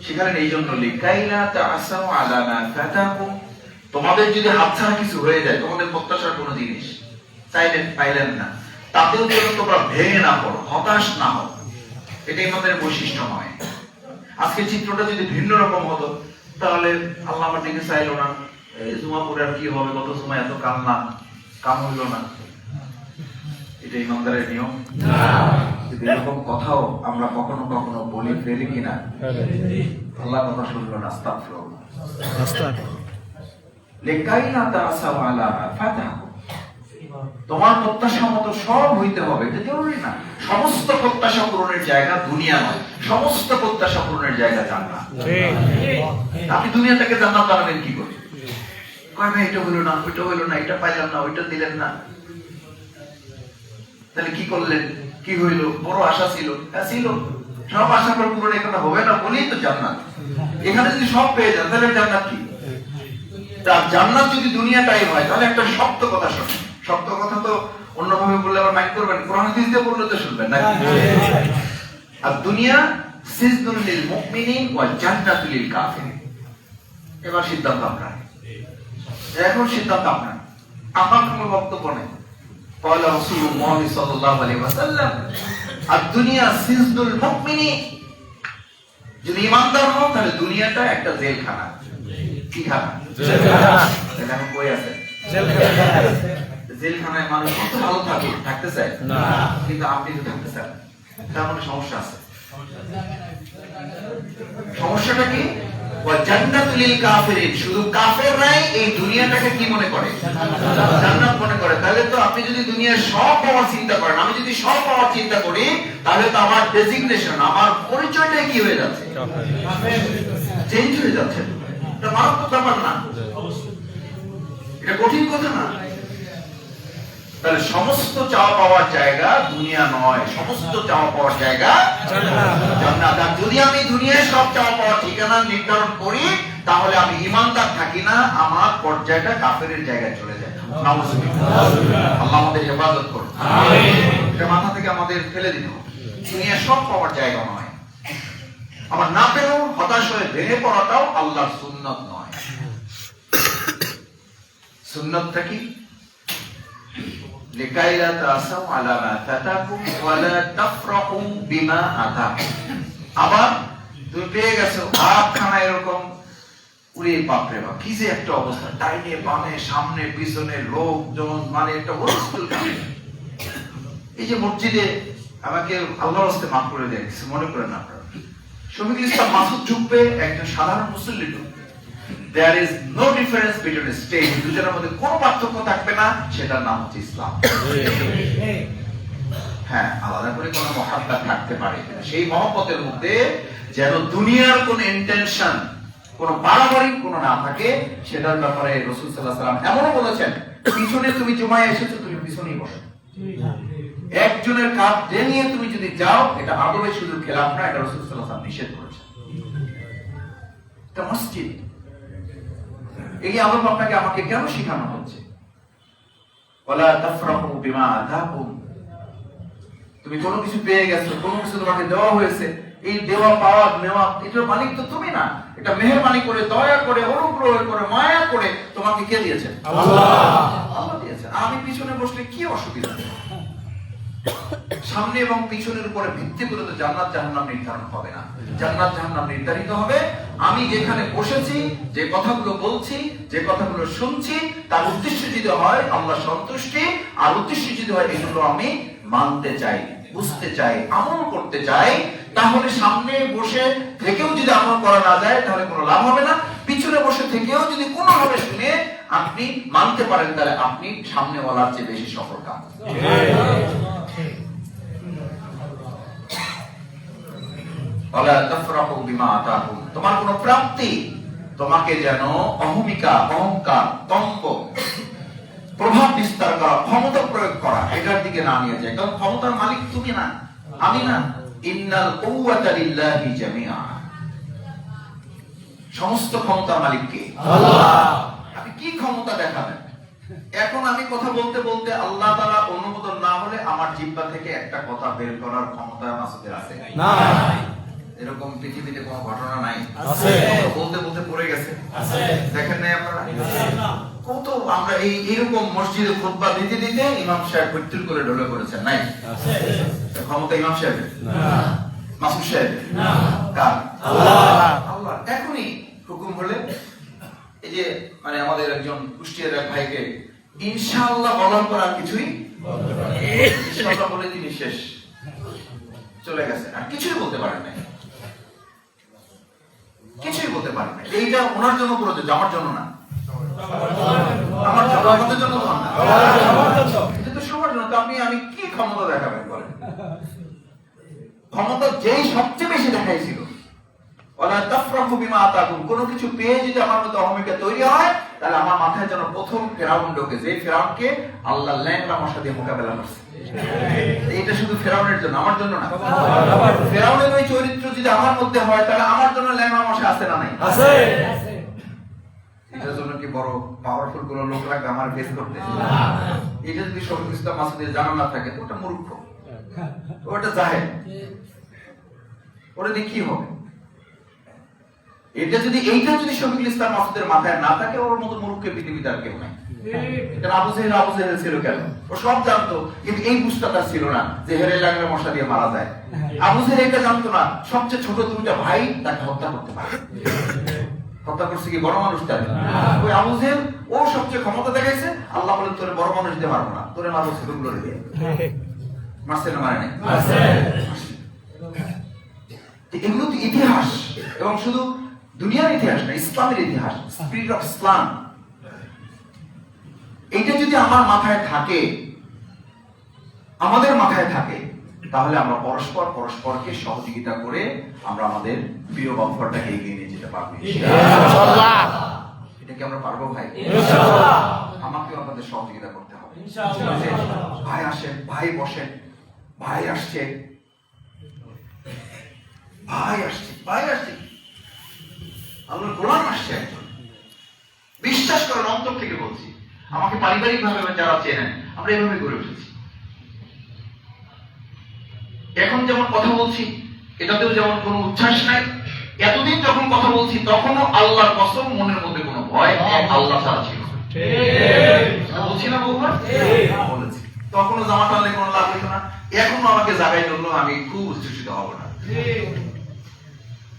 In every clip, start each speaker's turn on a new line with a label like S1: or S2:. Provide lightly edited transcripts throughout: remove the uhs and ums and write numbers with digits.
S1: সেখানে এই জন্য লিকাইলা তাআসাউ আলা মা ফাতাকুম, তোমাদের যদি হাতছাড়া কিছু হয়ে যায়, তোমাদের প্রত্যাশার কোনো জিনিস চাইলেন পাইলেন না, তাতেও যেন তোমরা ভেঙে না পড়ো, হতাশ না হও। এটাই আমাদের বৈশিষ্ট্য নয়। আজকে চিত্রটা যদি ভিন্ন রকম হতো, তাহলে আল্লাহ আমার দিকে চাইলো না, জুমা পড়ে আর কি হবে, গত সময় এত কান্না, কাম হইল না, এটা ইমানদারের নিয়ম না। এরকম কথাও আমরা কখনো কখনো বলি ফেলি কিনা, আল্লাহ কথা শুনলো না, আস্তাগফিরুল্লাহ। লিকাইলা তাআসাউ আলা মা ফাতাকুম, তোমার প্রত্যাশা মতো সব হইতে হবে এটা জরুরি না। সমস্ত প্রত্যাশা পূরণের জায়গা দুনিয়া নয়, সমস্ত প্রত্যাশা পূরণের জায়গা জান্নাত। আপনি দুনিয়া থেকে জান্নাত বানাবেন কি করে? কয় ভাই এটা হলো না, ওইটা হলো না, এটা পাইলাম না, ওইটা দিলেন না, তাহলে কি করলেন, কি হইলো? বড় আশা ছিল, হ্যাঁ ছিল, সব আশা করে পূরণ এখানে হবে না বলেই তো জান্নাত। এখানে যদি সব পেয়ে যান তাহলে জান্নাত কি? তার জান্নাত যদি দুনিয়াটাই হয়, তাহলে একটা শক্ত কথা শোনেন। শক্ত কথা তো অন্যভাবে বললে আবার মাইন্ড করবেন, কোরআন হাদিস দিয়ে বললে তো শুনবেন না। আর দুনিয়া সিজনুল লিল মুমিনিন ওয়া জান্নাতুল লিল কাফিরিন। এবার সিদ্ধান্ত আপনার, এখন সিদ্ধান্ত আপনার, আমার কোনো বক্তব্য নেই। قال رسول الله صلى الله عليه وسلم الدنيا سجن المؤمن, যদি ইমানদার হও তাহলে দুনিয়াটা একটা জেলখানা। কি খানা? জেলখানা। এটা আমি কই আছে? জেলখানা। জেলখানায় মানুষ কত ভালো থাকে, থাকতে চায় না, কিন্তু আপনি তো থাকতে চান, তার মানে সমস্যা আছে। সমস্যাটা কি? ওয়া জান্নাতুল লিল কাফিরিন, শুধু কাফেররাই এই দুনিয়াটাকে কি মনে করে? জান্নাত মনে করে। তাহলে তো আপনি যদি দুনিয়ার সব পাওয়ার চিন্তা করেন, আমি যদি সব পাওয়ার চিন্তা করি, তাহলে তো আমার ডেজিগনেশন, আমার পরিচয়টাই কি হয়ে যাচ্ছে? চেঞ্জ হয়ে যাচ্ছে। এটা মারাত্মক ব্যাপার না? এটা কঠিন কথা না? তাহলে সমস্ত চাওয়া পাওয়ার জায়গা দুনিয়া নয়, সমস্ত চাওয়া পাওয়ার জায়গা জান্নাত। আর যদি আমি দুনিয়ায় সব চাওয়া পাওয়ার ঠিকানা নির্ধারণ করি, তাহলে আমি ইমানদার থাকি না, আমার পর্যায়টা কাফেরের জায়গায় চলে যায়। আল্লাহ আমাদের হেফাজত করুন। এটা মাথা থেকে আমাদের ফেলে দিতে হবে। দুনিয়া সব পাওয়ার জায়গা নয়। আমার না পেলেও হতাশ হয়ে ভেঙে পড়াটাও আল্লাহর সুন্নত নয়। সুন্নতটা কি? লিকাইলা তাআসাউ আলা মা ফাতাকুম ওয়া লা তাফরাহু বিমা আতাকুম। আবার তুমি পেয়ে গেছো ভাতখানা এরকম, উড়ে বাপরে বাপ, কি যে একটা অবস্থা, ডাইনে বামে সামনে পিছনে লোকজন, মানে একটা হোস্টেল। এই যে মসজিদে আমাকে আল্লাহর রাস্তায় মাফ করে দেয়, কিছু মনে করেন না আপনারা, শফিকুল ইসলাম মাসুদ ঢুকবে, একজন সাধারণ মুসল্লি ঢুকবে। There is no difference between a state, দুজনের মধ্যে কোনো পার্থক্য থাকবে না, সেটার নাম হচ্ছে ইসলাম। হ্যাঁ, আলাদা করে কোনো মহাব্বত থাকতে পারে, সেই মহব্বতের মধ্যে যেন দুনিয়ার কোন ইন্টেনশন, কোন বাড়াবাড়ি কোন না থাকে, সেটার ব্যাপারে রাসূল সাল্লাল্লাহু আলাইহি ওয়াসাল্লাম এমনও বলেছেন, পিছনে তুমি জুমায় এসেছো, তুমি পিছনেই বসো। একজনের কাঁধ নিয়ে তুমি যদি যাও, এটা আদবে শুধু খেলাফ না, এটা রাসূল সাল্লাল্লাহু আলাইহি ওয়াসাল্লাম নিষেধ করেছেন। এটা মসজিদ। এই আদব আপনাকে আমাকে কেন শেখানো হচ্ছে? ওয়ালা তাফরাহু বিমা আতাকুম, তুমি কোনো কিছু পেয়ে গেছো, কোনো কিছু তোমাকে দেওয়া হয়েছে, এই দেওয়া পাওয়া নেওয়া এটার মালিক তো তুমি না, এটা মেহেরবানি করে, দয়া করে, অনুগ্রহ করে, মায়া করে তোমাকে কে দিয়েছেন? আল্লাহ। আল্লাহ দিয়েছেন। আমি পিছনে বসলে কি অসুবিধা? সামনে এবং পিছনের উপরে ভিত্তি করে তো জান্নাত জাহান্নাম নির্ধারণ হবে না। জান্নাত জাহান্নাম নির্ধারিত হবে আমি যেখানে বসেছি, যে কথাগুলো বলছি, যে কথাগুলো শুনছি, তার উদ্দেশ্য যদি হয় আল্লাহ সন্তুষ্টি, আর উদ্দেশ্য যদি হয় এগুলো আমি মানতে চাই, বুঝতে চাই, আমল করতে চাই, তাহলে সামনে বসে থেকেও যদি আমল করা না যায়, তাহলে কোনো লাভ হবে না। পিছনে বসে থেকেও যদি কোনোভাবে শুনে আপনি মানতে পারেন, তাহলে আপনি সামনে বলার চেয়ে বেশি সফল কাম। ওয়ালা তাফরাহু বিমা আতাকুম, তোমার কোন প্রাপ্তি তোমাকে যেন অহমিকা, অহংকার, দম্ভ, প্রভাব বিস্তার করা, ক্ষমতা প্রয়োগ করা, এটার দিকে না নিয়ে যায়। কারণ ক্ষমতার মালিক তুমি না, আমি না। ইন্নাল কুওয়াতা লিল্লাহি জামিআ, সমস্ত ক্ষমতার মালিক কে? আল্লাহ। আপনি কি ক্ষমতা দেখাবেন? এখন আমি কথা বলতে বলতে আল্লাহ তাআলা অনুমোদন না হলে আমার জিহ্বা থেকে একটা কথা বের করার ক্ষমতা মাসুদের আছে না? এরকম পৃথিবীতে কোনো ঘটনা নাই?
S2: আছে।
S1: বলতে বলতে পড়ে গেছে।
S2: আছে।
S1: দেখেন নাই আপনারা? কত আমরা এইরকম মসজিদে খুতবা দিতে দিতে ইমাম সাহেব ভর্তির করে ঢলে পড়েছেন নাই? ক্ষমতা ইমাম সাহেবের
S2: না।
S1: মাসুদ সাহেবের
S2: না।
S1: কার?
S2: আল্লাহ।
S1: আল্লাহ। এখনই হুকুম হলে এই যে মানে আমাদের একজন কুষ্টিয়ার এক ভাইকে ইনশাআল্লাহ বলার পর আর কিছুই ইনশাআল্লাহ বলে তিনি শেষ, চলে গেছে, আর কিছুই বলতে পারেন নাই, কিছুই বলতে পারেন নাই। এইটা ওনার জন্য প্রযোজ্য, আমার জন্য না, আমার জন্য, আমাদের জন্য তো না, এটা তো সবার জন্য। তো আমি কি ক্ষমতা দেখাবেন বলেন? ক্ষমতা যেই সবচেয়ে বেশি দেখাইছিল, ওয়ালা তাফরাহু বিমা আতাকুম, কোনো কিছু পেয়ে যদি আমার মধ্যে অহমিকা তৈরি হয়, তাহলে আমার মাথায় যেন প্রথম ফেরাউন ঢোকে, যে ফেরাউনকে আল্লাহ ল্যাংড়া মশা দিয়ে মোকাবেলা করছে। এটা শুধু ফেরাউনের জন্য, আমার জন্য না। ফেরাউনের ওই চরিত্র যদি আমার মধ্যে হয়, তাহলে আমার জন্য ল্যাংড়া মশা আছে না নাই?
S2: আছে।
S1: এটার জন্য কি বড় পাওয়ারফুল কোন লোক লাগবে আমার ফেস করতে? এটা যদি শফিকুল ইসলাম মাসুদের জানা না থাকে, তো ওটা মূর্খ, ওটা জাহেল, ওটা দিয়ে কি হবে? এইটা যদি শফিকুল ইসলাম মাসুদের মাথায় না থাকে, ওর মতো মূর্খ পৃথিবীতে আর কেউ নাই। আবু জেহেল ছিল কেন? ও সব জানতো, কিন্তু এই বুঝটা তার ছিল না যে হেরে লাগলে মশা দিয়ে মারা যায়। আবু জেহেল এটা জানতো না, সবচেয়ে ছোট দুইটা ভাই তাকে হত্যা করতে পারে। হত্যা করছে কি বড় মানুষটা? ওই আবু জেহেল, ও সবচেয়ে ক্ষমতা দেখাইছে। আল্লাহ বলেন তোরে বড় মানুষ দিতে পারবো না, তোরে মারবো ছোটগুলো দিয়ে। মারছে না মারে নাই? এগুলো তো ইতিহাস, এবং শুধু দুনিয়ার ইতিহাস না, ইসলামের ইতিহাস, স্পিরিট অফ ইসলাম। এইটা যদি আমার মাথায় থাকে, আমাদের মাথায় থাকে, তাহলে আমরা পরস্পরকে সহযোগিতা করে আমরা আমাদের প্রিয় বাম্পারটাকে এগিয়ে নিয়ে যেতে পারবো ইনশাআল্লাহ। এটা কি আমরা পারবো ভাই? ইনশাআল্লাহ। আমাকেও আপনাদের সহযোগিতা করতে হবে ইনশাআল্লাহ। ভাই আসেন, ভাই বসেন, ভাই আসছে, ভাই আসছে, আল্লাহর গোলাম আসছে একজন। বিশ্বাস করেন, অন্তর থেকে বলছি, আমাকে পারিবারিক ভাবে যারা চেনেন, আমরা এভাবে গড়ে উঠেছি। এখন যেমন কথা বলছি, এটাতেও যেমন কোনো উচ্ছ্বাস নাই। এতদিন যখন কথা বলছি, তখনও আল্লাহর কসম মনের মধ্যে কোনো ভয়, আল্লাহ ছাড়া ছিল। বলছি না বহুবার? বলেছি। তখনও জামা টানলে কোনো লাভ হইতো না, এখনো আমাকে জায়গায় ধরলো আমি খুব উচ্ছ্বসিত হব না।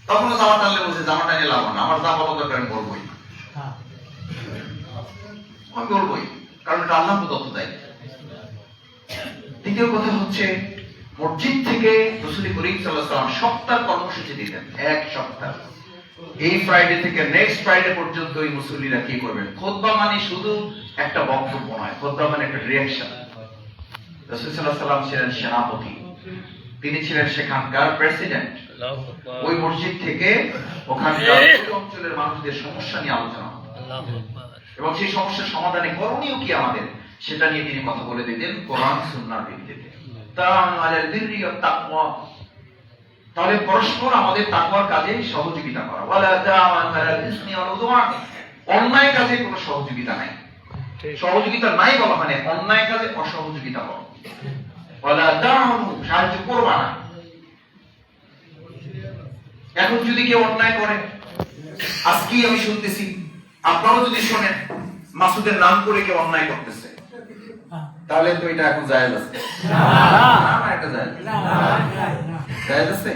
S1: তখনও জামা টানলে বলছে জামা টানিয়ে লাভ না, আমার যা বলা দরকার আমি বলবোই, আমি বলবোই, কারণ এটা আল্লাহ প্রদত্ত দায়িত্ব। দ্বিতীয় কথা হচ্ছে, মসজিদ থেকে রাসূল করিম সাল্লাল্লাহু আলাইহি ওয়াসাল্লাম সপ্তাহ কর্মসূচি দিতেন, এক সপ্তাহ। এই ফ্রাইডে থেকে নেক্সট ফ্রাইডে পর্যন্ত এই মুসল্লিরা কি করবেন? খুতবা মানে শুধু একটা বক্তব্য নয়, খুতবা মানে একটা রিঅ্যাকশন। রাসূল সাল্লাল্লাহু আলাইহি ওয়াসাল্লাম ছিলেন সেনাপতি, তিনি ছিলেন সেখানকার প্রেসিডেন্ট। ওই মসজিদ থেকে ওখানকার অঞ্চলের মানুষদের সমস্যা নিয়ে আলোচনা হতো, এবং সেই সমস্যার সমাধানে করণীয় কি আমাদের, সেটা নিয়ে তিনি কথা বলে দিতেন কোরআন সুন্নাহর ভিত্তিতে। তাহলে পরস্পর আমাদের তাকওয়ার কাজে সহযোগিতা করা, অন্যায় কাজে কোনো সহযোগিতা নাই, সহযোগিতা নাই বলা মানে অন্যায় কাজে অসহযোগিতা করো, সাহায্য করবা না। এখন যদি কেউ অন্যায় করে, আজকেই আমি শুনতেছি, আপনারাও যদি শোনেন, মাসুদের নাম করে কেউ অন্যায় করতেছে, তাহলে তো এটা এখন জায়েজ আছে না? এটা জায়েজ আছে?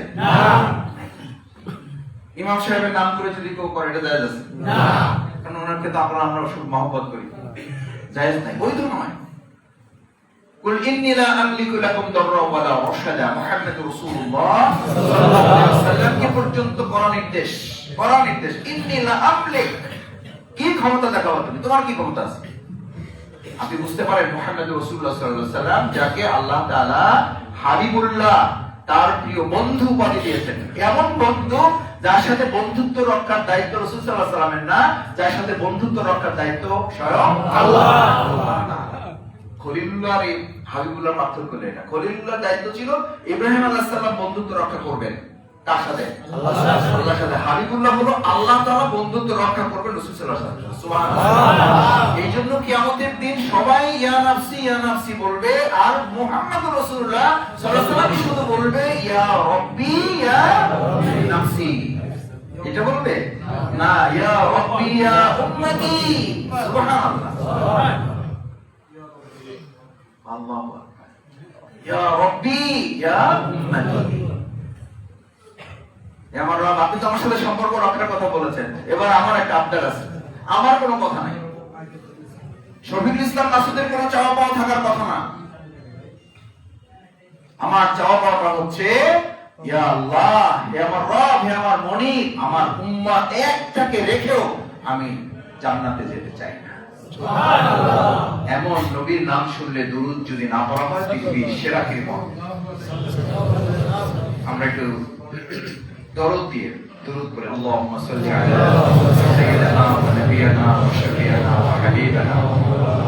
S1: ইমাম সাহেবের নাম করে যদি কেউ করে, এটা জায়েজ আছে? কারণ ওনাকে তো আমরা খুব মহব্বত করি, জায়েজ নাই, বৈধ নয়। কুল ইন্নী লা আমলিকু লাকুম দাররা ওয়ালা রাশাদা, মুহাম্মাদুর রাসূলুল্লাহ সাল্লাল্লাহু আলাইহি ওয়াসাল্লাম কে পর্যন্ত করা নির্দেশ। ইন্নী লা আমলিক, কি ক্ষমতা দেখাও তুমি, তোমার কি ক্ষমতা আছে? আপনি বুঝতে পারেন মুহাম্মদুর রাসূলুল্লাহ সাল্লাল্লাহু আলাইহি ওয়াসাল্লাম, যাকে আল্লাহ তাআলা হাবিবুল্লাহ, তার প্রিয় বন্ধু উপাধি দিয়েছেন। এমন বন্ধু যার সাথে বন্ধুত্ব রক্ষার দায়িত্ব রাসূল সাল্লাল্লাহু আলাইহি ওয়াসাল্লামের না, যার সাথে বন্ধুত্ব রক্ষার দায়িত্ব স্বয়ং আল্লাহ। খলিলুল্লাহ আর হাবিবুল্লাহ পার্থক্য এটা। খলিলুল্লাহর দায়িত্ব ছিল ইব্রাহিম আলাইহিস সালাম বন্ধুত্ব রক্ষা করবেন, কার সাথে? আল্লাহর সাথে। হাবিবুল্লাহ হলো আল্লাহ তাআলা বন্ধুত্ব রক্ষা করবেন রাসূল সাল্লাল্লাহু আলাইহি ওয়াসাল্লাম। সুবহানাল্লাহ। এইজন্য কিয়ামতের দিন সবাই ইয়া নাফসি বলবে, আর মুহাম্মদুর রাসূলুল্লাহ সাল্লাল্লাহু আলাইহি ওয়াসাল্লাম শুধু বলবে ইয়া রাব্বি ইয়া নাফসি। এটা বলবে না, ইয়া রাব্বি ইয়া উম্মতি। সুবহানাল্লাহ। আল্লাহু আকবার। ইয়া রাব্বি ইয়া উম্মতি। আমার রব, আপনি তো আমার সাথে সম্পর্ক রক্ষার কথা বলেছেন, এবার আমার একটা আবদার আছে। আমার কোনো কথা নাই, শফিকুল ইসলাম মাসুদের কোনো চাওয়া পাওয়া থাকার কথা না। আমার চাওয়া পাওয়াটা হচ্ছে ইয়া আল্লাহ, হে আমার রব, হে আমার মুনিব, আমার উম্মাহ একটাকে রেখেও আমি জান্নাতে যেতে চাই না। সুবহানাল্লাহ। এমন নবীর নাম শুনলে দুরূদ যদি না পড়া হয় পৃথিবীর সেরা কৃপণ। আমরা একটু দরুদ দিয়ে দুরূদ পড়ি। আল্লাহুম্মা সাল্লি আলা সাইয়্যিদিনা ওয়া নাবিয়িনা ওয়া শাফিঈনা ওয়া হাবিবিনা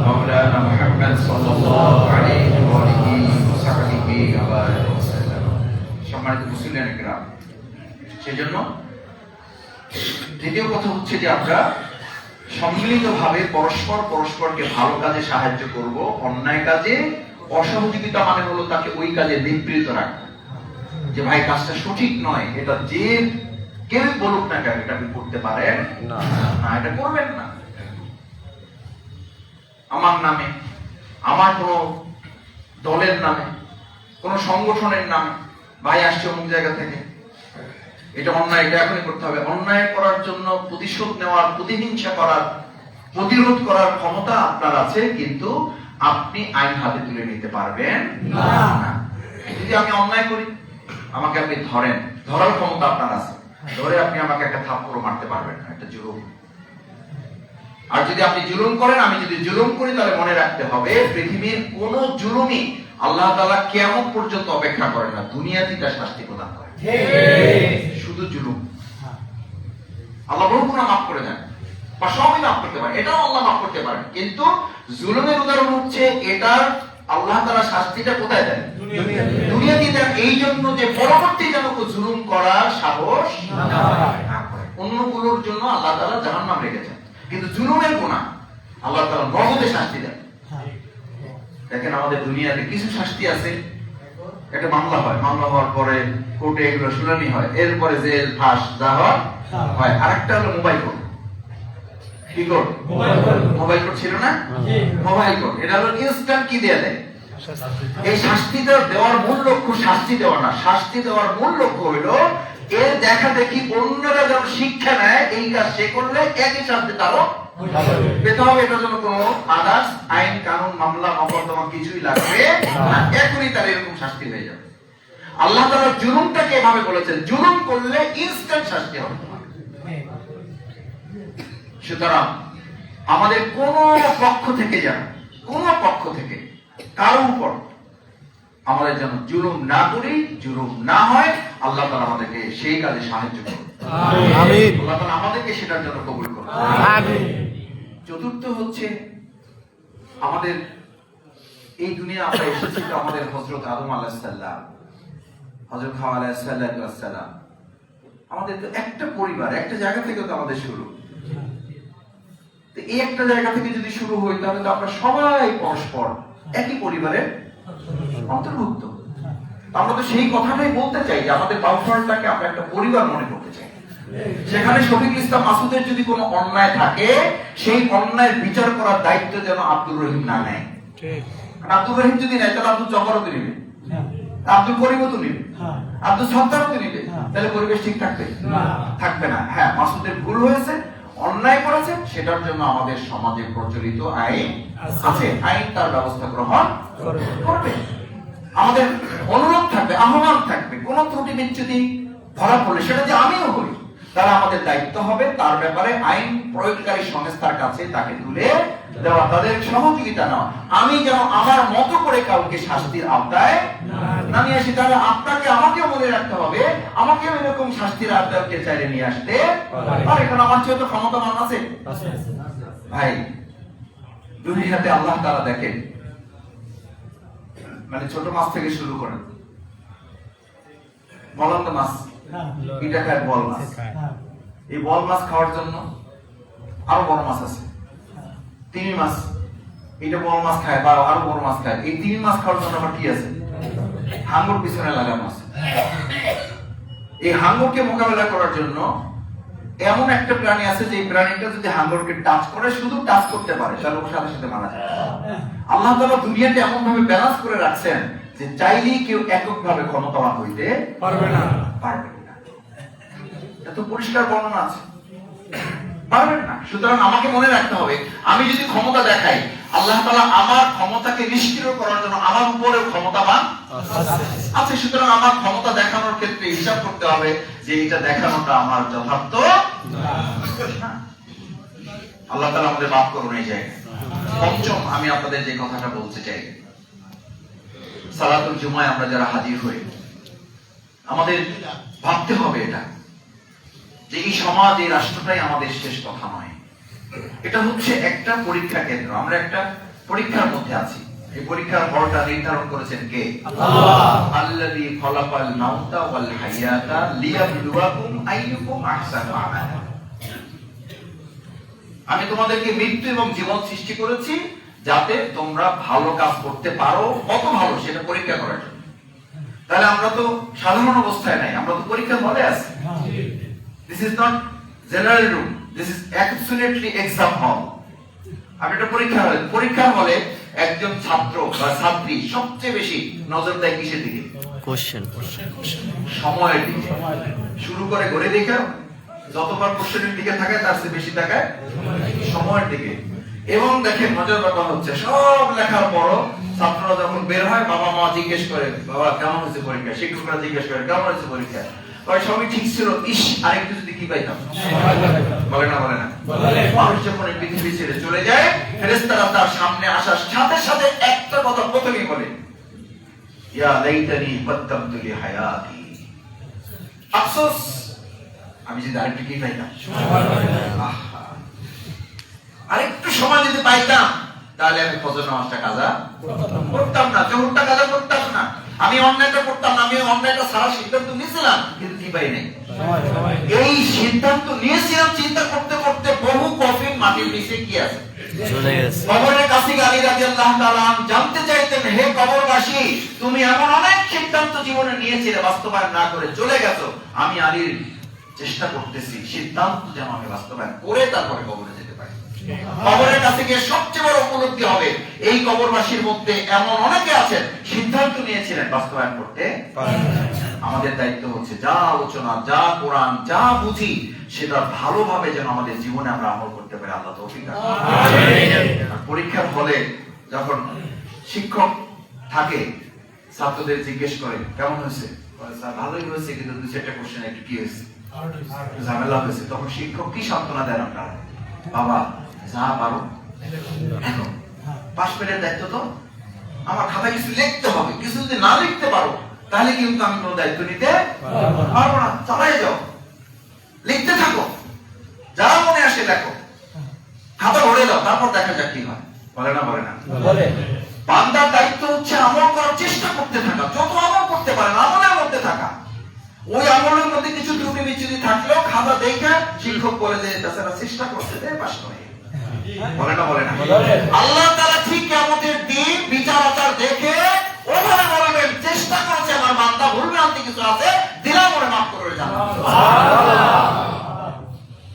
S1: মাওলানা মুহাম্মদ সাল্লাল্লাহু আলাইহি ওয়া আলিহি ওয়া সাহবিহি ওয়া বারাকা ওয়া সাল্লাম। সম্মানিত মুসলিম কিরাম, সেজন্য দ্বিতীয় কথা হচ্ছে যে আমরা সম্মিলিতভাবে পরস্পরকে ভালো কাজে সাহায্য করব। অন্যায় কাজে অসহযোগিতা মানে হলো তাকে ওই কাজে নিবৃত্ত রাখা, যে ভাই কাজটা সঠিক নয়, এটা যে কেউ বলুক না কেন এটা আপনি করতে পারেন না, এটা করবেন না। আমার নামে, আমার কোন দলের নামে, কোন সংগঠনের নামে ভাই আসছে অমুক জায়গা থেকে, এটা অন্যায়, এটা এখনই করতে হবে। অন্যায় করার জন্য প্রতিশোধ নেওয়ার, প্রতিহিংসা করার, প্রতিরোধ করার ক্ষমতা আপনার আছে, কিন্তু আপনি আইন হাতে তুলে নিতে পারবেন না। যদি আমি অন্যায় করি, আমাকে আপনি ধরেন, ধরার ক্ষমতা আপনার আছে, ধরে আপনি আমাকে একটা থাপ্পড় মারতে পারবেন না, এটা জুলুম। আর যদি আপনি জুলুম করেন, আমি যদি জুলুম করি, তাহলে মনে রাখতে হবে পৃথিবীর কোন জুলুমই আল্লাহ তাআলা কিয়ামত পর্যন্ত অপেক্ষা করে না, দুনিয়াতেই তার শাস্তি প্রদান করে। শুধু জুলুম আল্লাহ বহু গুনাহ মাফ করে দেন, বা সবই মাফ করতে পারেন, এটাও আল্লাহ মাফ করতে পারেন, কিন্তু জুলুমের উদাহরণ হচ্ছে এটার আল্লাহ তাআলা শাস্তিটা কোথায় দেন? দুনিয়াতে দেন। এই জন্য যে পরবর্তী যেন জুলুম করার সাহস না করে। অন্যগুলোর জন্য আল্লাহ তাআলা জাহান্নাম রেখেছেন, কিন্তু জুলুমের গুনাহ আল্লাহ তাআলা নগদে শাস্তি দেন। দেখেন আমাদের দুনিয়াতে কিছু শাস্তি আছে, একটা মামলা হয়, মামলা হওয়ার পরে কোর্টে এগুলো শুনানি হয়, এরপরে জেল, ফাঁস যা হয়। আরেকটা হলো মোবাইল কোর্ট। কি কোর্ট? মোবাইল কোর্ট ছিল না? মোবাইল কোর্ট, এটা হলো ইনস্ট্যান্ট কি দেয়া দেয়। এই শাস্তিটা দেওয়ার মূল লক্ষ্য শাস্তি দেওয়া না, শাস্তি দেওয়ার মূল লক্ষ্য হলো এর দেখা দেখি অন্যরা যেন শিক্ষা নেয়, এই কাজ সে করলে একই শাস্তি তারও পেতে হবে। এটার জন্য কোনো আদার্স আইন কানুন মামলা মকদ্দমা কিছুই লাগবে না, এখনই তার এরকম শাস্তি হয়ে যাবে। আল্লাহ তাআলা জুলুমটাকে এভাবে বলেছেন, জুলুম করলে ইনস্ট্যান্ট শাস্তি হবে। সুতরাং আমাদের কোন পক্ষ থেকে কারো উপর আমাদের যেন জুলুম না করি, জুলুম না হয়। আল্লাহ তাআলা আমাদেরকে সেই কাজে সাহায্য করুন, আমিন। আল্লাহ তাআলা আমাদেরকে সেটার জন্য কবুল করুন, আমিন। চতুর্থ হচ্ছে আমাদের এই দুনিয়া আমরা এসেছি তো আমাদের হযরত আদম আলাইহিস সালাম, হযরত হাওয়া আলাইহিস সালাম, আমাদের তো একটা পরিবার, একটা জায়গা থেকে তো আমাদের শুরু। তো এই একটা জায়গা থেকে যদি শুরু হয়, তাহলে তো আমরা সবাই পরস্পর একই পরিবারের অন্তর্ভুক্ত। আমরা তো সেই কথাটাই বলতে চাই যে আমাদের বাউফলটাকে আমরা একটা পরিবার মনে করতে চাই। সেখানে শফিকুল ইসলাম মাসুদের যদি কোনো অন্যায় থাকে, সেই অন্যায়ের বিচার করার দায়িত্ব যেন আব্দুর রহিম না নেয়। আব্দুর রহিম যদি নেয়, তাহলে আব্দুল জব্বারও তো নেবে, আব্দুল করিমও তো নেবে, আব্দুল সত্তারও তো নেবে, তাহলে পরিবেশ ঠিক থাকবে না। হ্যাঁ, মাসুদের ভুল হয়েছে, অন্যায় করেছে, সেটার জন্য আমাদের সমাজে প্রচলিত আইন আছে, আইন তার ব্যবস্থা গ্রহণ করবে। আমাদের অনুরোধ থাকবে, আহ্বান থাকবে, কোন ত্রুটি বিচ্যুতি ধরা পড়লে সেটা যে আমিও হই, তাহলে আমাদের দায়িত্ব হবে তার ব্যাপারে আইন প্রয়োগকারী সংস্থার কাছে তাকে তুলে দেওয়া, তাদের সহযোগিতা নেওয়া। আমি যেন আমার মতো করে কাউকে শাস্তির আওতায় না নিয়ে আসি। তাহলে আপনাকে আমাকেও মনে রাখতে হবে, আমাকেও এরকম শাস্তির আওতায় চাইলে নিয়ে আসতে পারে, কারণ আমার চেয়ে তো ক্ষমতাবান আছে। ভাই, দুনিয়াতে আল্লাহ তাআলা দেখেন, মানে ছোট মাছ থেকে শুরু করেন, বলন্দ মাছ এটা খায় বল মাছ। এই বল মাছ খাওয়ার জন্য আরো বড় মাছ আছে, তিমি মাছ। এটা বড় মাছ খায় বা আরো বড় মাছ খায়। এই তিমি মাছ খাওয়ার জন্য আবার কি আছে? হাঙ্গর পিছনে লাগানো আছে। এই হাঙ্গরকে মোকাবেলা করার জন্য এমন একটা প্রাণী আছে যে প্রাণীটা যদি হাঙ্গরকে টাচ করে, শুধু টাচ করতে পারে, তাহলে ওর সাথে সাথে মারা যায়। আল্লাহ তাআলা দুনিয়াতে এমন ভাবে ব্যালেন্স করে রাখছেন যে চাইলেই কেউ এককভাবে ক্ষমতাবান হইতে পারবে না। এত পরিষ্কার বর্ণনা আছে, পারবেন না। সুতরাং আমাকে মনে রাখতে হবে, আমি যদি ক্ষমতা দেখাই, আল্লাহ তাআলা আমার ক্ষমতাকে নিষ্ক্রিয় করার জন্য আমার উপরেও ক্ষমতাবান আছে। সুতরাং আমার ক্ষমতা দেখানোর ক্ষেত্রে হিসাব করতে হবে যে এটা দেখানোটা আমার যথার্থ না। আল্লাহ তাআলা আমাদের মাফ করুন এই জায়গায়। পঞ্চম, আমি আপনাদের যে কথাটা বলতে চাই, সালাতুল জুমায় আমরা যারা হাজির হই, আমাদের ভাবতে হবে এটা যে এই সমাজ, এই রাষ্ট্রটাই আমাদের শেষ কথা নয়। এটা হচ্ছে একটা পরীক্ষা কেন্দ্র। আমরা একটা পরীক্ষার মধ্যে আছি। এই পরীক্ষার ফলটা নির্ধারণ করেছেন কে? আল্লাহ। আল্লাযী খালাকাল মাউতা ওয়াল হায়াতা লিয়াবলুয়াকুম আইয়ুকুম আহসানু আমালা। আমি তোমাদেরকে মৃত্যু এবং জীবন সৃষ্টি করেছি যাতে তোমরা ভালো কাজ করতে পারো, কত ভালো সেটা পরীক্ষা করার জন্য। তাহলে আমরা তো সাধারণ অবস্থায় নাই, আমরা তো পরীক্ষার হলে আছি। This is not general room. This is absolutely exam hall. আমি একটা পরীক্ষার হলে একজন ছাত্র বা ছাত্রী সবচেয়ে বেশি নজর দেয় কিসের দিকে? কোশ্চেন, সময়ের দিকে। শুরু করে ঘড়ি দেখে, যতবার কোশ্চেনের দিকে থাকে তার চেয়ে বেশি তাকায় সময়ের দিকে। এবং দেখেন মজার ব্যাপার হচ্ছে, সব লেখার পরও ছাত্ররা যখন বের হয়, বাবা মা জিজ্ঞেস করে, বাবা কেমন হয়েছে পরীক্ষা? শিক্ষকরা জিজ্ঞেস করে কেমন হয়েছে পরীক্ষা? সবই ঠিক ছিল, ইস আরেকটু যদি কি পাইতাম। বলে না মানুষ যখন এই পৃথিবী ছেড়ে চলে যায়, ফেরেশতারা তার সামনে আসার সাথে সাথে একটা কথা প্রথমেই বলে, ইয়া লাইতানি কদ্দামতু লি হায়াতি। আফসোস আমি যদি আরেকটু কি পাইতাম, আরেকটু সময় যদি পাইতাম, তাহলে আমি ফজর নামাজটা কাজা করতাম না, জোহরটা কাজা করতাম না, আমি অন্যায়টা করতাম না। আমি অন্যায়টা সারা সিদ্ধান্ত নিয়েছিলাম, কিন্তু কি পাই নাই। এই সিদ্ধান্ত নিয়েছিলাম, চিন্তা করতে করতে বহু কফিন মাটির নিচে কি আছে চলে গেছে। কবরের কাছে আলী রাদিয়াল্লাহু তাআলা জানতে চাইতেন, হে কবরবাসী, তুমি এমন অনেক সিদ্ধান্ত জীবনে নিয়েছিলে, বাস্তবায়ন না করে চলে গেছো। আমি আলীর চেষ্টা করতেছি সিদ্ধান্ত যেন আমি বাস্তবায়ন করে তারপরে কবরে যেতে পারি। কবরের কাছে গিয়ে সবচেয়ে বড় উপলব্ধি হবে, এই কবরবাসীর মধ্যে এমন অনেকে আছেন সিদ্ধান্ত নিয়েছিলেন, বাস্তবায়ন করতে পারেন। আমাদের দায়িত্ব হচ্ছে যা আলোচনা, যা কোরআন, যা বুঝি সেটা ভালোভাবে যেন আমাদের জীবনে আমরা আমল করতে পারি। আল্লাহ তৌফিক দান করুন। আমিন। পরীক্ষার হলে যখন শিক্ষক থাকে, ছাত্রদের জিজ্ঞেস করে কেমন হয়েছে, স্যার ভালোই হয়েছে, কিন্তু দুই চারটা কোশ্চেন একটু কি হয়েছে, ঝামেলা হয়েছে। তখন শিক্ষক কি সান্ত্বনা দেন আপনারা? বাবা যা পারো দেখো, পাশ ফেলের দায়িত্ব তো আমার, খাতায় কিছু লিখতে হবে, কিছু যদি না লিখতে পারো তাহলে কিন্তু আমি কোনো দায়িত্ব নিতে পারবো না। চালাই যাও, লিখতে থাকো, যা মনে আসে লেখো, খাতা ভরে দাও, তারপর দেখা যাক কি হয়। বলে না বলে। বান্দার দায়িত্ব হচ্ছে আমল করার চেষ্টা করতে থাকা, যত আমল করতে পারেন আমলের মধ্যে থাকা। ওই আমলের মধ্যে কিছু ত্রুটি বিচ্যুতি থাকলেও খাতা দেখে শিক্ষক বলে যে তাছাড়া চেষ্টা করতে দেয়, পাস করে। বলে না আল্লাহ তাআলা ঠিক কিয়ামতের দিন বিচার আচার দেখে ওখানে বলবেন, চেষ্টা করেছে আমার বান্দা, ভুল ভ্রান্তি কিছু আছে, দিলাম ওরে মাফ করে জানা।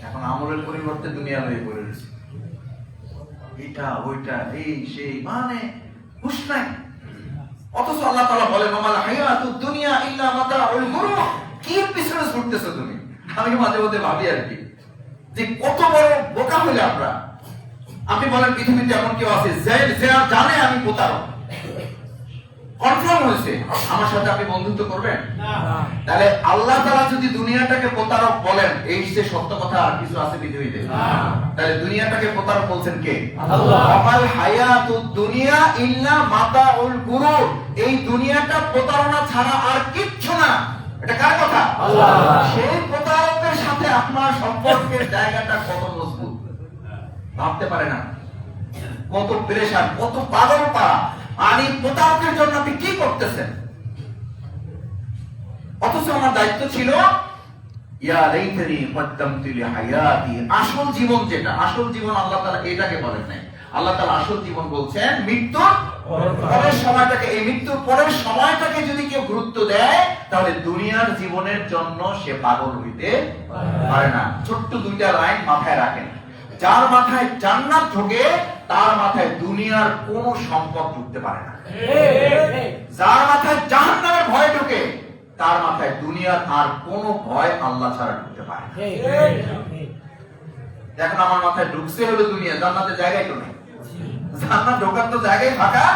S1: এখন আমলের পরিবর্তে দুনিয়া হয়ে পড়ে রয়েছে, এটা ওইটা এই সেই, মানে হুঁশ নাই। অথচ আল্লাহ তাআলা বলেন, মাল হায়াতুদ দুনিয়া ইল্লা মাতাউল গুরুর। কি পিছনে ছুটতেছো তুমি? আমি মাঝে মধ্যে ভাবি আর কি, যে কত বড় বোকা হইলে আমরা। আপনি বলেন পৃথিবীতে এমন কেউ আছে যে জানে আমি প্রতারক, কনফার্ম হয়েছে, আমার সাথে আপনি বন্ধুত্ব করবেন না? তাহলে আল্লাহ তাআলা যদি দুনিয়াটাকে প্রতারক বলেন, এই যে সত্য কথা আর কিছু আছে পৃথিবীতে? তাহলে দুনিয়াটাকে প্রতারক বলছেন কে? আল্লাহ। আমাল হায়াতুদ দুনিয়া ইল্লা মাতাউল গুরুর। এই দুনিয়াটা প্রতারণা ছাড়া আর কিচ্ছু না। এটা কার কথা? আল্লাহ। সেই প্রতারকের সাথে আপনার সম্পর্কের জায়গাটা কত মজবুত ভাবতে পারে না, কত প্রেশার, কত পাগল পাড়া। আর এই প্রতারকের জন্য আপনি কি করতেছেন? অথচ আমার দায়িত্ব ছিল ইয়া লাইতানি কদ্দামতু লিহায়াতি। আসল জীবন যেটা, আসল জীবন আল্লাহ তাআলা এটাকে বলেন নাই। আল্লাহ তাআলা আসল জীবন বলছেন মৃত্যুর পরের সময়টাকে। এই মৃত্যুর পরের সময়টাকে যদি কেউ গুরুত্ব দেয় তাহলে দুনিয়ার জীবনের জন্য সে পাগল হইতে পারে না। ছোট্ট দুইটা লাইন মাথায় রাখেন, যার মাথায় জান্নাত ঢোকে তার মাথায় দুনিয়ার কোনো সম্পদ ঢুকতে পারে না। যার মাথায় জাহান্নামের ভয় ঢোকে তার মাথায় দুনিয়ার আর কোনো ভয় আল্লাহ ছাড়া ঢুকতে পারে না। এখন আমার মাথায় ঢুকছে হলো দুনিয়া, জান্নাতের জায়গায় তো নেই। জান্নাত ঢোকার তো জায়গায় ফাঁকা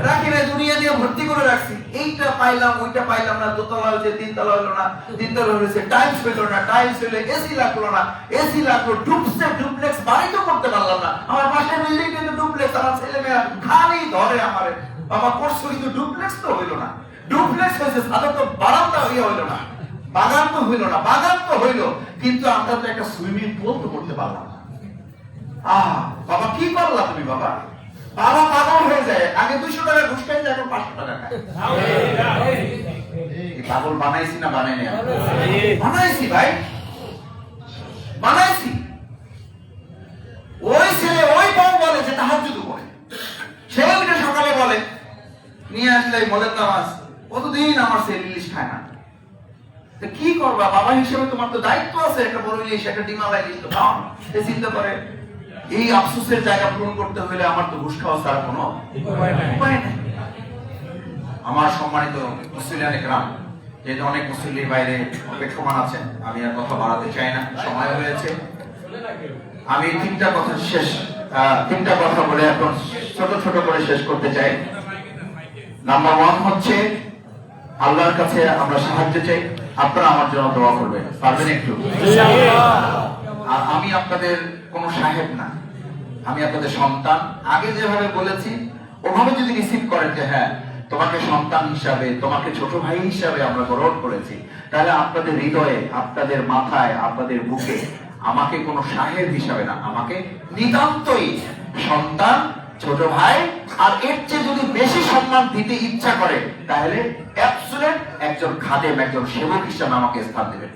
S1: রাখি না, দুনিয়া দিয়ে ভর্তি করে রাখছি। এইটা পাইলাম ওইটা পাইলাম না, দোতলা হয়েছে তিনতলা হলো না, তিনতলা হয়েছে টাইলস হইলো না, টাইলস হইলে এসি লাগলো না, এসি লাগলো, ডুবছে ডুপ্লেক্স বাড়ি তো করতে পারলাম না। আমার পাশের বিল্ডিং কিন্তু ডুপ্লেক্স, আমার ছেলে মেয়েরা খালি ধরে আমারে, বাবা করছো কিন্তু ডুপ্লেক্স তো হইলো না। ডুপ্লেক্স হয়েছে সাথে তো বারান্দা হইয়া হইলো না, বাগান তো হইলো না, বাগান তো হইলো কিন্তু আমরা তো একটা সুইমিং পুল তো করতে পারলাম না। বাবা কি করলা তুমি? বাবা বাবা পাগল হয়ে যায়, আগে 200 টাকা ঘুষ খাইছে, এখন 500 টাকা খায়। পাগল বানাইছি না বানাই নাই? বানাইছি ভাই, বানাইছি। ওই ছেলে ওই বউ বলে যে তাহাজ্জুদ পড়ে, সে ওইটা সকালে বলে নিয়ে আসলে বলেন নামাজ, কতদিন আমার ছেলে ইলিশ খায় না। কি করবা বাবা হিসেবে, তোমার তো দায়িত্ব আছে, একটা বড় ইলিশ একটা ডিমালা ইলিশ তো খাও। চিন্তা করে এই আফসোসের জায়গা পূরণ করতে হলে আমার তো ঘুষ খাওয়া ছাড়া কোনো উপায় নাই। আমার সম্মানিত মুসলিয়ান একরাম, যেহেতু অনেক মুসল্লি বাইরে অপেক্ষমান আছেন, আমি আর কথা বাড়াতে চাই না, সময় হয়েছে। আমি তিনটা কথা বলে এখন ছোট ছোট করে শেষ করতে চাই। নাম্বার 1 হচ্ছে আল্লাহর কাছে আমরা সাহায্য চাই, আপনারা আমার জন্য দোয়া করবেন, পারবেন একটু? আর আমি আপনাদের কোনো সাহেব না, আমি আপনাদের সন্তান। আগে যেভাবে বলেছি ওভাবে যদি রিসিভ করেন যে হ্যাঁ তোমাকে সন্তান হিসাবে, তোমাকে ছোট ভাই হিসাবে আমরা গ্রহণ করেছি, তাহলে আপনাদের হৃদয়ে, আপনাদের মাথায়, আপনাদের বুকে আমাকে কোনো সাহেব হিসাবে না, আমাকে নিতান্তই সন্তান, ছোট ভাই, আর এর চেয়ে যদি বেশি সম্মান দিতে ইচ্ছা করে তাহলে অ্যাবসলিউট একজন খাদেম, একজন সেবক হিসাবে আমাকে স্থান দেবেন।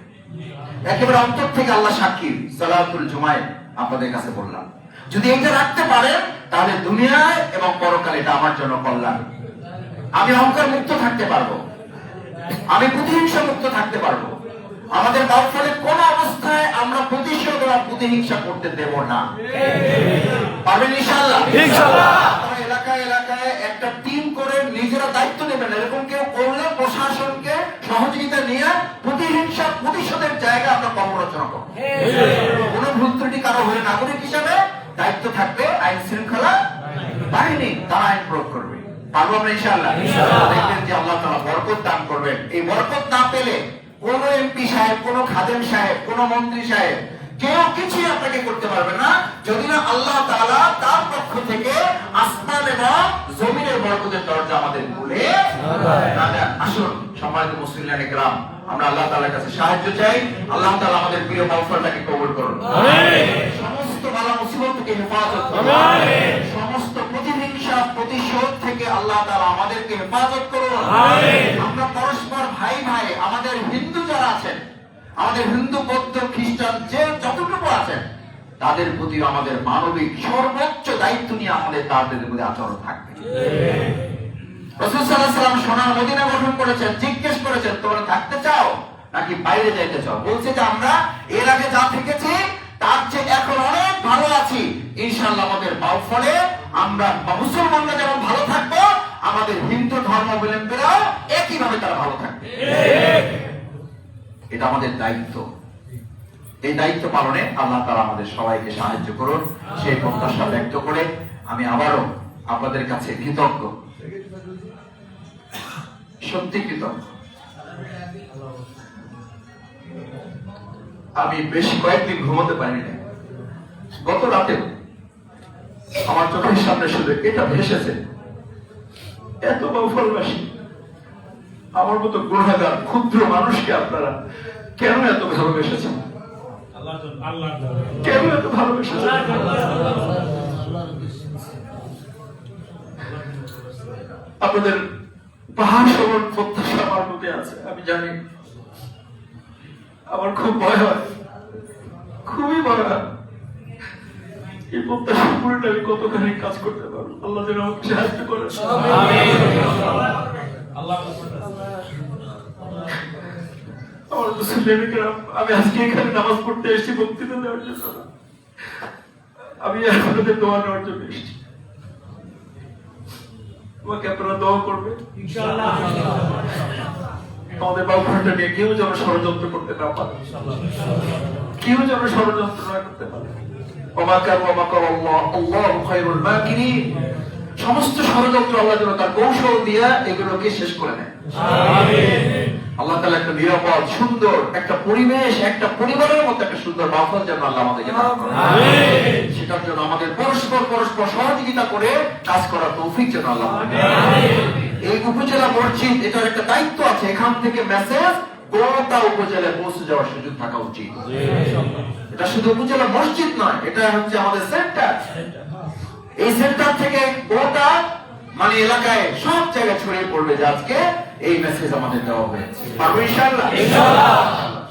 S1: একেবারে অন্তর থেকে আল্লাহ সাক্ষী, সালাতুল জুমায় আপনাদের কাছে বললাম, যদি এটা রাখতে পারেন তাহলে দুনিয়ায় এবং পরকালে এটা আমার জন্য কল্যাণ। আমি অহংকার মুক্ত থাকতে পারবো, আমি প্রতিহিংসা মুক্ত থাকতে পারবো। আমাদের বাউফলে কোন অবস্থায় আমরা প্রতিশোধ বা প্রতিহিংসা করতে দেব না। পারবেন ইনশাআল্লাহ? ইনশাআল্লাহ। এলাকায় এলাকায় একটা টিম করে নিজেরা দায়িত্ব নেবেন, এরকম কেউ করলে প্রশাসনকে সহযোগিতা নিয়ে প্রতিহিংসা প্রতিশোধের জায়গা আমরা কর্ম রচনা করব। কোন ভুল ত্রুটি কারো হলে নাগরিক হিসাবে দায়িত্ব থাকবে আইন শৃঙ্খলা বাহিনী, তারা আইন প্রয়োগ করবে। পারবো আমরা ইনশাআল্লাহ? দেখবেন যে আল্লাহ তাআলা বরকত দান করবেন। এই বরকত না পেলে কোন এমপি সাহেব, কোন খাদেম সাহেব, কোন মন্ত্রী সাহেব কেউ কিছু আপনাকে করতে পারবে না যদি না আল্লাহ তাআলা তার পক্ষ থেকে আসমান এবং জমিনের বরকতের দরজা আমাদের খুলে দেন। আসুন সম্মানিত মুসলিয়ান একরাম, আমরা আল্লাহ তাআলার কাছে সাহায্য চাই। আল্লাহ তাআলা আমাদের প্রিয় মাওফারটাকে কবুল করুন, আমিন। সমস্ত বালা মুসিবত থেকে হেফাজত করুন, আমিন। সমস্ত প্রতিহিংসা প্রতিশোধ থেকে আল্লাহ তাআলা আমাদেরকে হেফাজত করুন, আমিন। আমরা পরস্পর ভাই ভাই, আমাদের হিন্দু যারা আছেন, আমাদের হিন্দু বৌদ্ধ খ্রিস্টান যে যতটুকু আছেন, তাদের প্রতি আমাদের মানবিক সর্বোচ্চ দায়িত্ব নিয়ে আমাদের তাদের প্রতি আচরণ থাকবে। রাসূল সাল্লাল্লাহু আলাইহি ওয়াসাল্লাম সোনার মদিনা গঠন করেছেন, জিজ্ঞেস করেছেন তোমরা থাকতে চাও নাকি বাইরে যাইতে চাও? বলছে যে আমরা এর আগে যা থেকেছি তার চেয়ে এখন অনেক ভালো আছি। ইনশাআল্লাহ আমাদের বাউফলে আমরা মুসলমানরা যেমন ভালো থাকবো, আমাদের হিন্দু ধর্মাবলম্বীরাও একই ভাবে তারা ভালো থাকবে। এটা আমাদের দায়িত্ব। এই দায়িত্ব পালনে আল্লাহ তাআলা আমাদের সবাইকে সাহায্য করুন, সেই প্রত্যাশা ব্যক্ত করে আমি আবারও আপনাদের কাছে কৃতজ্ঞ, সত্যি কৃতজ্ঞ। আমি বেশ কয়েকদিন ঘুমাতে পারি না। গত রাতে আমার চোখের সামনে শুধু এটা ভেসেছে, এত বাউফলবাসী, আমার মতো গুনাহগার ক্ষুদ্র মানুষকে আপনারা কেন এত ভালোবেসেছেন? কেন এত ভালোবেসেছেন? আপনাদের পাহাড় সমান প্রত্যাশা আমার মধ্যে আছে, আমি জানি।
S2: আমার খুব ভয় হয়, খুবই ভয় হয়। এই প্রত্যাশা পূরণে আমি কতখানি কাজ করতে পারবো, আল্লাহ যেন আমাকে সাহায্য করে। আমার মুসলিমেরা, আমি আজকে এখানে নামাজ পড়তে এসেছি বক্তৃতা দেওয়ার জন্য না। আমি আপনাদের দোয়া নেওয়ার জন্য এসেছি। আমাকে আপনারা দোয়া করবে ইনশাআল্লাহ। আমাদের বাবুটা নিয়ে কেউ যেন ষড়যন্ত্র করতে না পারে, কেউ যেন ষড়যন্ত্র না করতে পারে। সমস্ত ষড়যন্ত্র আল্লাহ যেন তার কৌশল দিয়ে এগুলোকে শেষ করে নেয়। আল্লাহ তাআলা একটা নিরাপদ সুন্দর একটা পরিবেশ, একটা পরিবারের মধ্যে একটা সুন্দর মাহফিল যেন আল্লাহ আমাদেরকে দান করেন। সেটার জন্য আমাদের পরস্পর সহযোগিতা করে কাজ করার তৌফিক যেন আল্লাহ আমাদের দেন। এই উপজেলা মসজিদ, এটার একটা দায়িত্ব আছে, এখান থেকে মেসেজ গোটা উপজেলায় পৌঁছে যাওয়ার সুযোগ থাকা উচিত। এটা শুধু উপজেলা মসজিদ নয়, এটা হচ্ছে আমাদের সেন্টার। এই সেন্টার থেকে গোটা মানে এলাকায় সব জায়গায় ছড়িয়ে পড়বে যে আজকে এই মেসেজ আমাদের দেওয়া হয়েছে। পারবো ইনশাআল্লাহ?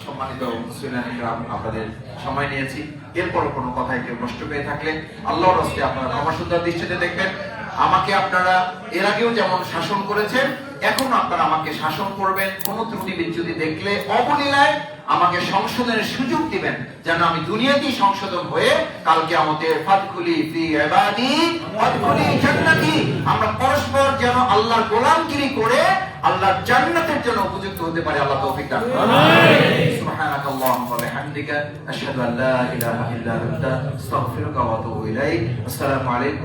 S2: সম্মানিত মুসলিম ইকরাম, আপনাদের সময় নিয়েছি। এরপরও কোনো কথায় কেউ কষ্ট পেয়ে থাকলে আল্লাহর রাস্তে আপনারা ক্ষমা সুন্দর দৃষ্টিতে দেখবেন। আমাকে আপনারা এর আগেও যেমন শাসন করেছেন, এখন আপনারা আমাকে শাসন করবেন। কোন ত্রুটি বিচ্যুতি দেখলে অবলীলায় আমাকে সংশোধনের সুযোগ দিবেন, যেন আমি দুনিয়াতেই সংশোধন হয়ে কালকে আমাদের ফাদখুলি ফি ইবাদি ওয়াদখুলি জান্নাতি, আমরা পরস্পর যেন আল্লাহর গোলামগিরি করে আল্লাহর জান্নাতের জন্য উপযুক্ত হতে পারে। আল্লাহ তৌফিক দান করুন। সুবহানাকাল্লাহুম্মা ওয়া বিহামদিকা আশহাদু আল্লা ইলাহা ইল্লা আনতা আস্তাগফিরুকা ওয়া আতুবু ইলাইক। আসসালামু আলাইকুম।